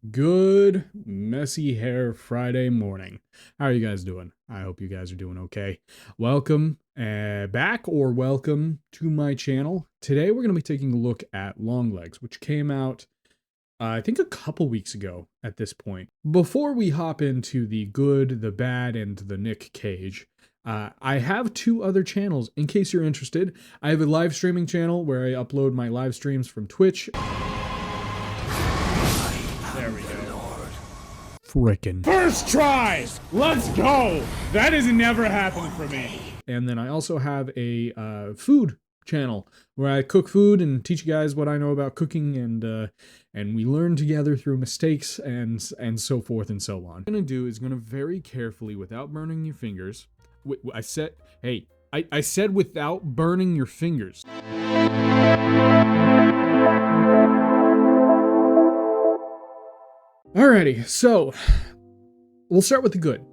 Good messy hair Friday morning. How are you guys doing? I hope you guys are doing okay. Welcome back or welcome to my channel. Today we're going to be taking a look at Longlegs, which came out I think a couple weeks ago at this point. Before we hop into the good, the bad, and the Nick Cage, I have two other channels in case you're interested. I have a live streaming channel where I upload my live streams from Twitch. There we go. Frickin'. First try! Let's go! That has never happened for me. And then I also have a food channel where I cook food and teach you guys what I know about cooking, and we learn together through mistakes and so forth and so on. What I'm gonna do is gonna very carefully, without burning your fingers. I said without burning your fingers. Alrighty, so we'll start with the good.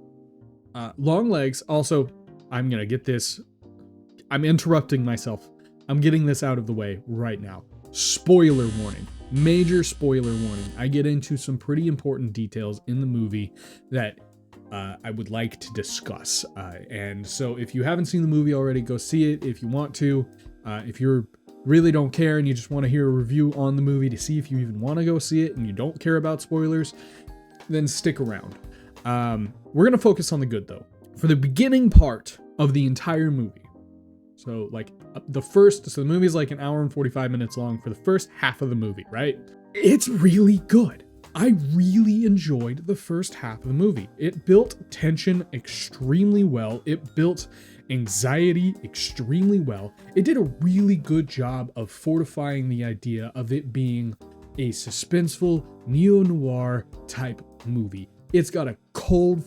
Longlegs, also, I'm gonna get this. I'm interrupting myself. I'm getting this out of the way right now. Spoiler warning. Major spoiler warning. I get into some pretty important details in the movie that I would like to discuss. And so if you haven't seen the movie already, go see it if you want to. If you really don't care and you just want to hear a review on the movie to see if you even want to go see it and you don't care about spoilers, then stick around. We're going to focus on the good, though. For the beginning part of the entire movie, so like the movie is like an hour and 45 minutes long for the first half of the movie, right? It's really good. I really enjoyed the first half of the movie. It built tension extremely well. It built anxiety extremely well. It did a really good job of fortifying the idea of it being a suspenseful neo-noir type movie. It's got a cold,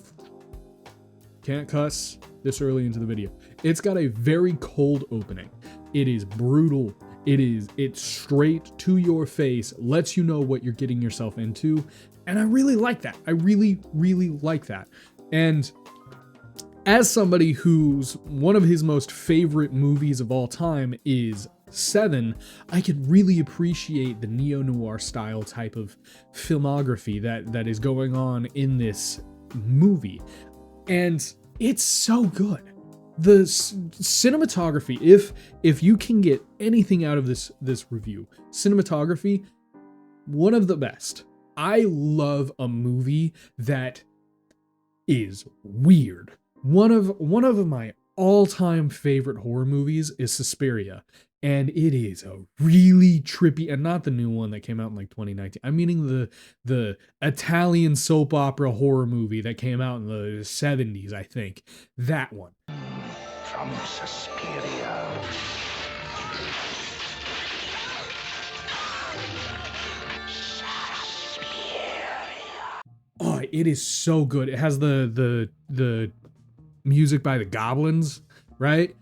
can't cuss this early into the video. It's got a very cold opening. It is brutal. It's straight to your face, lets you know what you're getting yourself into. And I really like that. I really, really like that. And as somebody whose one of his most favorite movies of all time is Seven, I could really appreciate the neo-noir style type of filmography that is going on in this movie. And it's so good. The cinematography, if you can get anything out of this review, cinematography, one of the best. I love a movie that is weird. One of my all-time favorite horror movies is Suspiria, and it is a really trippy, and not the new one that came out in like 2019. I'm meaning the Italian soap opera horror movie that came out in the 70s, I think. That one. From Suspiria. Oh, it is so good. It has the music by the Goblins, right?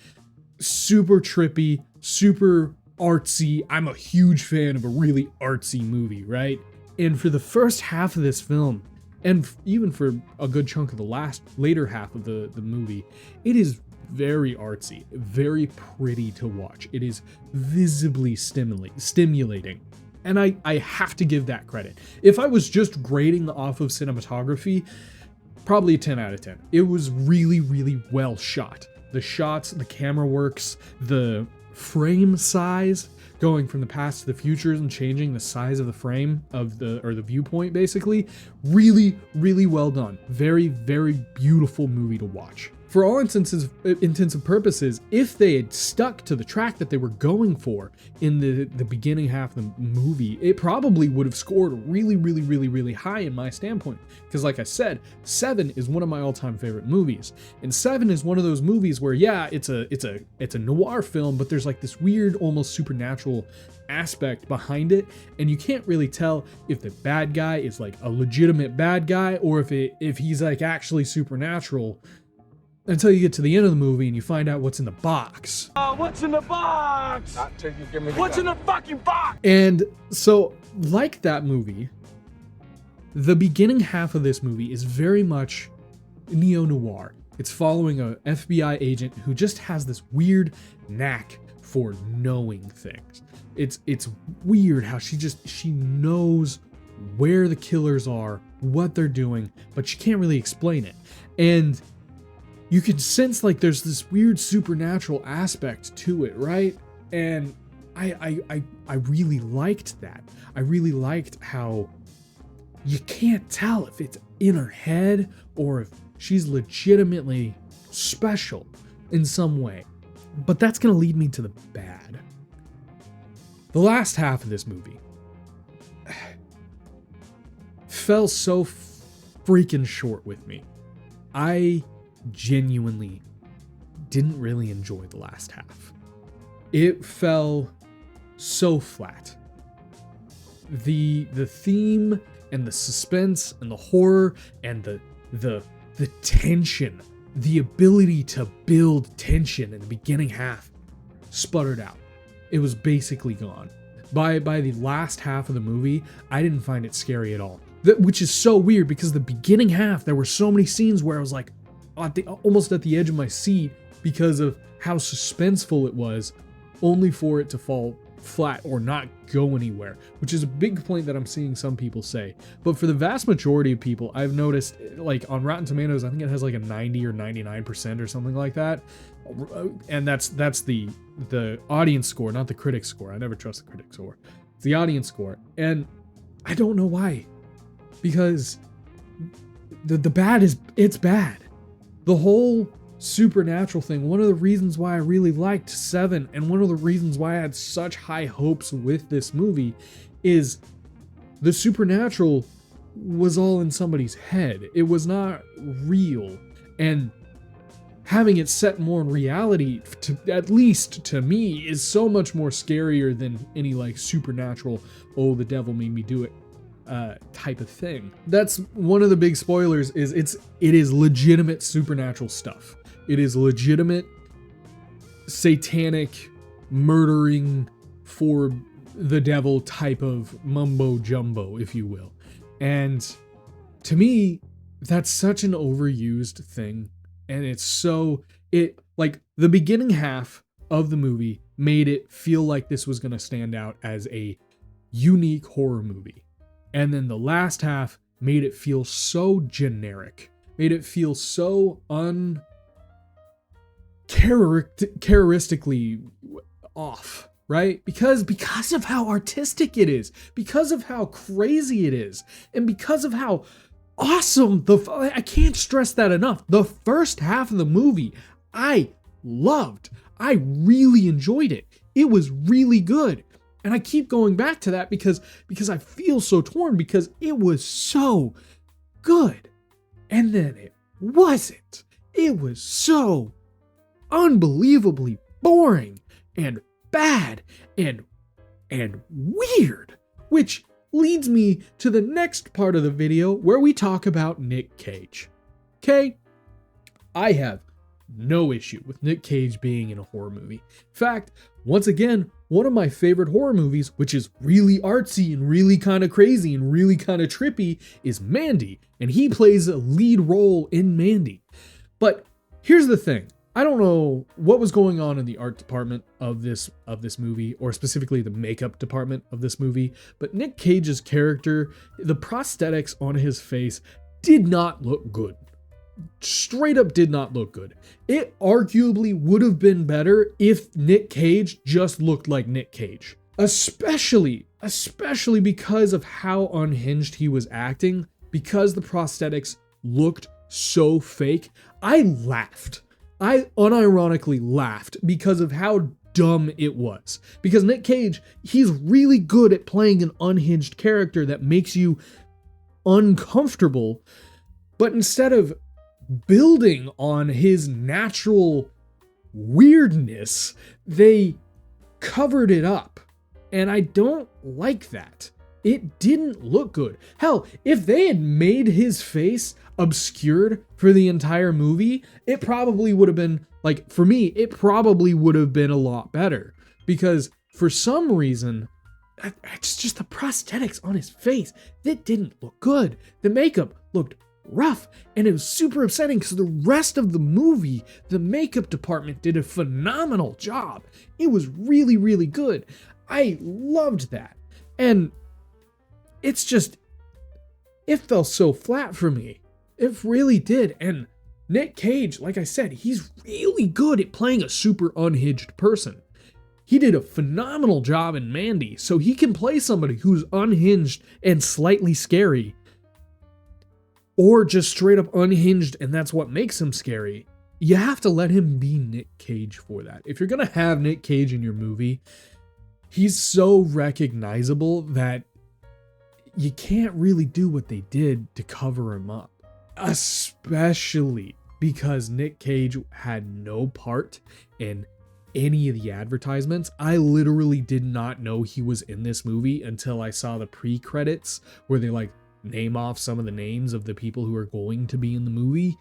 Super trippy, super artsy. I'm a huge fan of a really artsy movie, right? And for the first half of this film, and even for a good chunk of the later half of the movie, it is very artsy, very pretty to watch. It is visibly stimulating. And I have to give that credit. If I was just grading off of cinematography, probably a 10 out of 10. It was really, really well shot. The shots, the camera works, the frame size, going from the past to the future and changing the size of the frame of the viewpoint, basically, really, really well done. Very, very beautiful movie to watch. For all intents and purposes, if they had stuck to the track that they were going for in the beginning half of the movie, it probably would have scored really, really, really, really high in my standpoint. Because like I said, Seven is one of my all-time favorite movies. And Seven is one of those movies where, yeah, it's a noir film, but there's like this weird, almost supernatural aspect behind it, and you can't really tell if the bad guy is like a legitimate bad guy or if he's like actually supernatural, until you get to the end of the movie and you find out what's in the box. What's in the box? Not till you give me the What's in the fucking box? And so, like that movie, the beginning half of this movie is very much neo-noir. It's following a FBI agent who just has this weird knack for knowing things. It's weird how she knows where the killers are, what they're doing, but you can't really explain it. And you can sense like there's this weird supernatural aspect to it, right? And I really liked that. I really liked how you can't tell if it's in her head or if she's legitimately special in some way. But that's going to lead me to the bad. The last half of this movie fell so freaking short with me. I genuinely didn't really enjoy the last half. It fell so flat. The theme and the suspense and the horror and the tension, the ability to build tension in the beginning half sputtered out. It was basically gone. By the last half of the movie, I didn't find it scary at all. Which is so weird because the beginning half, there were so many scenes where I was like almost at the edge of my seat because of how suspenseful it was, only for it to fall flat or not go anywhere, which is a big complaint that I'm seeing some people say. But for the vast majority of people, I've noticed, like on Rotten Tomatoes, I think it has like a 90 or 99% or something like that. And that's the audience score, not the critic score. I never trust the critic score. It's the audience score. And I don't know why. Because the bad is, it's bad. The whole supernatural thing, one of the reasons why I really liked Seven, and one of the reasons why I had such high hopes with this movie, is the supernatural was all in somebody's head. It was not real. And having it set more in reality, at least to me, is so much more scarier than any like supernatural, oh, the devil made me do it type of thing. That's one of the big spoilers. It is legitimate supernatural stuff. It is legitimate satanic murdering for the devil type of mumbo jumbo, if you will. And to me, that's such an overused thing. And like the beginning half of the movie made it feel like this was going to stand out as a unique horror movie. And then the last half made it feel so generic, made it feel so uncharacteristically off, right? Because of how artistic it is, because of how crazy it is, and because of how awesome I can't stress that enough. The first half of the movie, I loved. I really enjoyed it. It was really good. And I keep going back to that because I feel so torn, because it was so good. And then it wasn't. It was so unbelievably boring and bad and weird, which leads me to the next part of the video where we talk about Nick Cage. Okay? I have no issue with Nick Cage being in a horror movie. In fact, once again, one of my favorite horror movies, which is really artsy and really kind of crazy and really kind of trippy, is Mandy, and he plays a lead role in Mandy. But here's the thing. I don't know what was going on in the art department of this movie, or specifically the makeup department of this movie, but Nick Cage's character, the prosthetics on his face did not look good. Straight up did not look good. It arguably would have been better if Nick Cage just looked like Nick Cage. Especially because of how unhinged he was acting, because the prosthetics looked so fake. I laughed. I unironically laughed because of how dumb it was. Because Nick Cage, he's really good at playing an unhinged character that makes you uncomfortable, but instead of building on his natural weirdness, they covered it up. And I don't like that. It didn't look good. Hell, if they had made his face obscured for the entire movie, it probably would have been, like, for me, it probably would have been a lot better. Because for some reason, it's just the prosthetics on his face that didn't look good. The makeup looked rough, and it was super upsetting because the rest of the movie, the makeup department did a phenomenal job. It was really, really good. I loved that. And it's just, it fell so flat for me. It really did. And Nick Cage, like I said, he's really good at playing a super unhinged person. He did a phenomenal job in Mandy, so he can play somebody who's unhinged and slightly scary, or just straight up unhinged and that's what makes him scary. You have to let him be Nick Cage for that. If you're gonna have Nick Cage in your movie, he's so recognizable that you can't really do what they did to cover him up. Especially because Nick Cage had no part in any of the advertisements. I literally did not know he was in this movie until I saw the pre-credits where they like name off some of the names of the people who are going to be in the movie.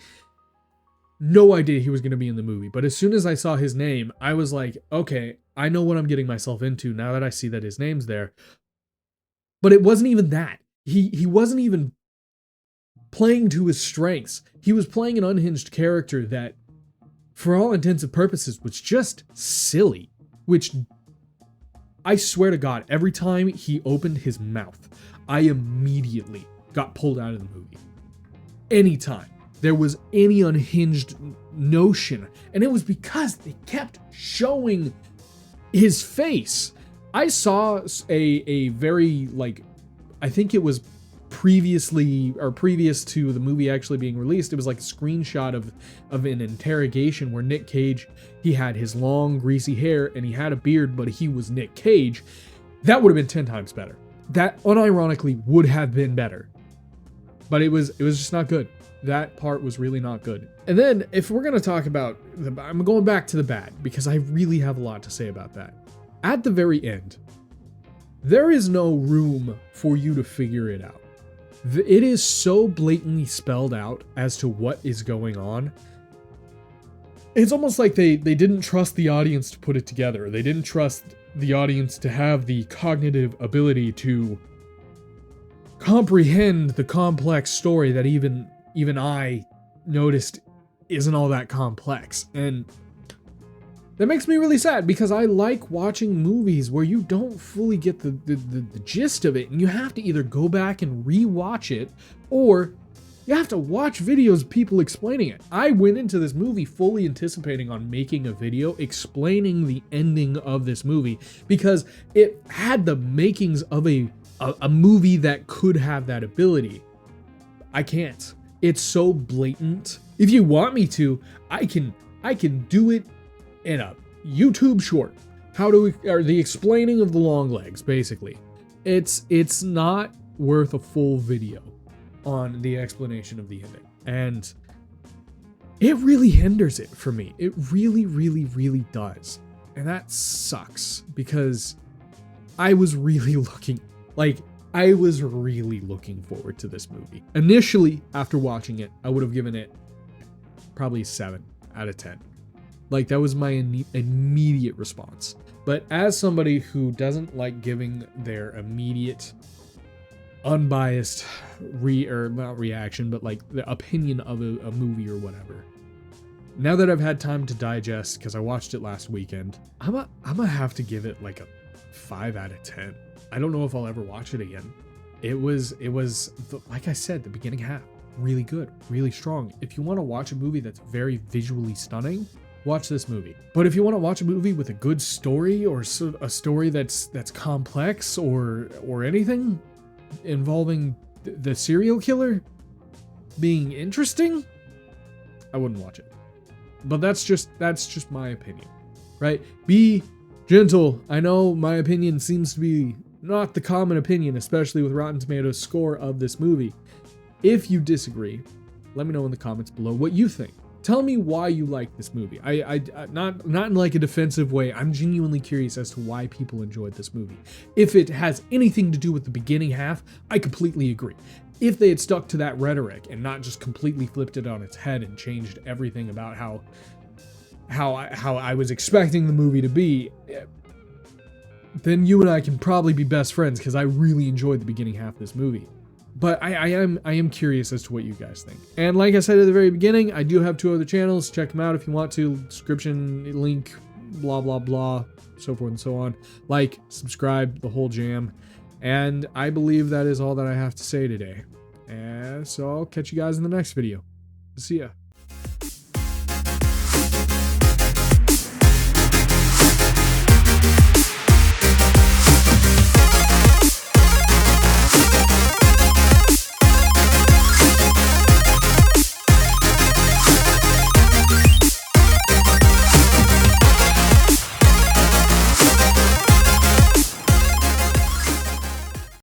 No idea he was going to be in the movie, but as soon as I saw his name, I was like, okay, I know what I'm getting myself into now that I see that his name's there. But it wasn't even that. He wasn't even playing to his strengths. He was playing an unhinged character that, for all intents and purposes, was just silly. Which, I swear to God, every time he opened his mouth, I immediately got pulled out of the movie. Anytime there was any unhinged notion, and it was because they kept showing his face. I saw a very, like, I think it was previous to the movie actually being released, it was like a screenshot of an interrogation where Nick Cage, he had his long greasy hair and he had a beard, but he was Nick Cage. That would have been 10 times better. That unironically would have been better. But it was just not good. That part was really not good. And then if we're going to talk about I'm going back to the bad because I really have a lot to say about that. At the very end, there is no room for you to figure it out. It is so blatantly spelled out as to what is going on. It's almost like they didn't trust the audience to put it together. They didn't trust the audience to have the cognitive ability to comprehend the complex story that even I noticed isn't all that complex. And that makes me really sad because I like watching movies where you don't fully get the gist of it, and you have to either go back and re-watch it, or you have to watch videos of people explaining it. I went into this movie fully anticipating on making a video explaining the ending of this movie because it had the makings of a movie that could have that ability. I can't. It's so blatant. If you want me to, I can do it in a YouTube short. Or the explaining of the Longlegs, basically. It's not worth a full video on the explanation of the ending. And it really hinders it for me. It really, really, really does. And that sucks because I was really looking forward to this movie. Initially, after watching it, I would have given it probably 7 out of 10. Like, that was my immediate response. But as somebody who doesn't like giving their immediate, unbiased not reaction, but like the opinion of a movie or whatever, now that I've had time to digest, because I watched it last weekend, I'm gonna have to give it like a 5 out of 10. I don't know if I'll ever watch it again. It was like I said, the beginning half, really good, really strong. If you want to watch a movie that's very visually stunning, watch this movie. But if you want to watch a movie with a good story, or a story that's complex, or anything involving the serial killer being interesting, I wouldn't watch it. But that's just my opinion, right? Be gentle. I know my opinion seems to be not the common opinion, especially with Rotten Tomatoes' score of this movie. If you disagree, let me know in the comments below what you think. Tell me why you like this movie. I not in like a defensive way. I'm genuinely curious as to why people enjoyed this movie. If it has anything to do with the beginning half, I completely agree. If they had stuck to that rhetoric and not just completely flipped it on its head and changed everything about how I was expecting the movie to be, then you and I can probably be best friends because I really enjoyed the beginning half of this movie. But I am curious as to what you guys think. And like I said at the very beginning, I do have 2 other channels. Check them out if you want to. Description, link, blah, blah, blah, so forth and so on. Like, subscribe, the whole jam. And I believe that is all that I have to say today. And so I'll catch you guys in the next video. See ya.